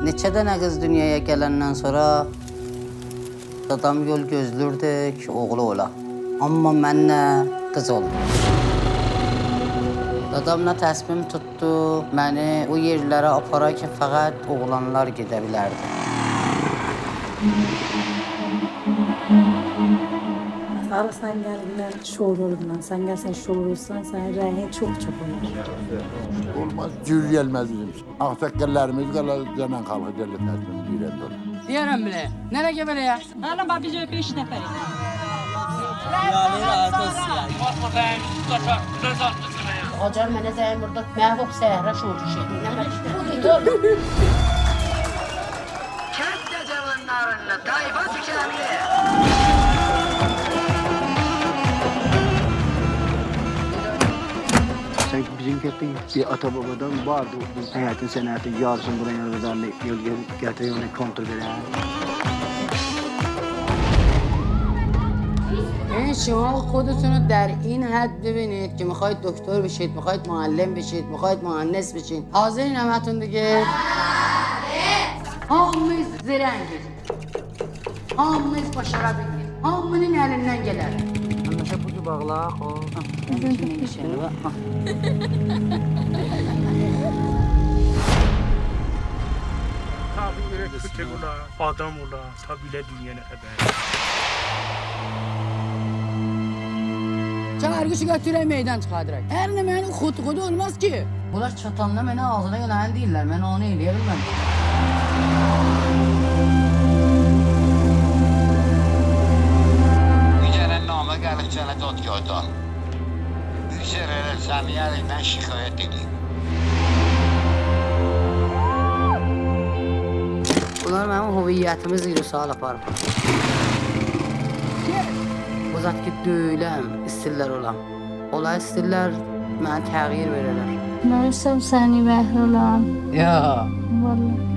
Neçə dənə qız dünyaya gələndən sonra dadam yol gözlürdü ki, oğlu ola. Amma mənlə qız oldu. Dadamla təsmim tutdu, məni o yerlərə apara ki, fəqət oğlanlar gedə bilərdi. Sağla sen geldiler şour olurlar. Sen gelsen şour olsan sen rengi çok olur. Olmaz, cür gelmez bizim. Ağsakkallarımız canan kalkı derle təsmin deyirəm dola. Deyərəm bilə. Nereye ki belə ya? Hanım bak biz 5 nəfərik. Hocam mənə zəyin burada məhvub səhərə şour şey. Kənd cavanlarına tayfa tükənli. Sanki bizim köyde bir ata babadan vardı bu hayatın senatı yazsın buraya yazarlı yol getiriyor onu kontrol eden. این شما خودتون رو در این حد ببینید که میخواید دکتر بشید، میخواید معلم بشید، میخواید مهندس بشید. حاضرین همتون دیگه؟ Hamımız zirəngiz. Hamımız başara bildik. Hamının əlindən gələr. Anlaşa bu gibi bağlaq o. Tabii böyle kötü ola, adam ola, tabiyle dünya ne kadar. Çağırgışı götürək meydan çıxardıraq. Hər nə mənim xudu olmaz ki. Bunlar çatanda mənə ağzına gələn deyirlər. Mən onu eləyə bilməm. Mücərrən namı gəlib sənə dadgahdan. Mücərrən Səmiyə əlindən şikayət edeyim. Bunlar mənim hüviyyətimi zirə sual aparıb. O zat ki, döyləm, istirlər olam. Ola istirlər, mənə təğyir verirlər. Mən istəm səni bəhr olam. Ya. Vallahi.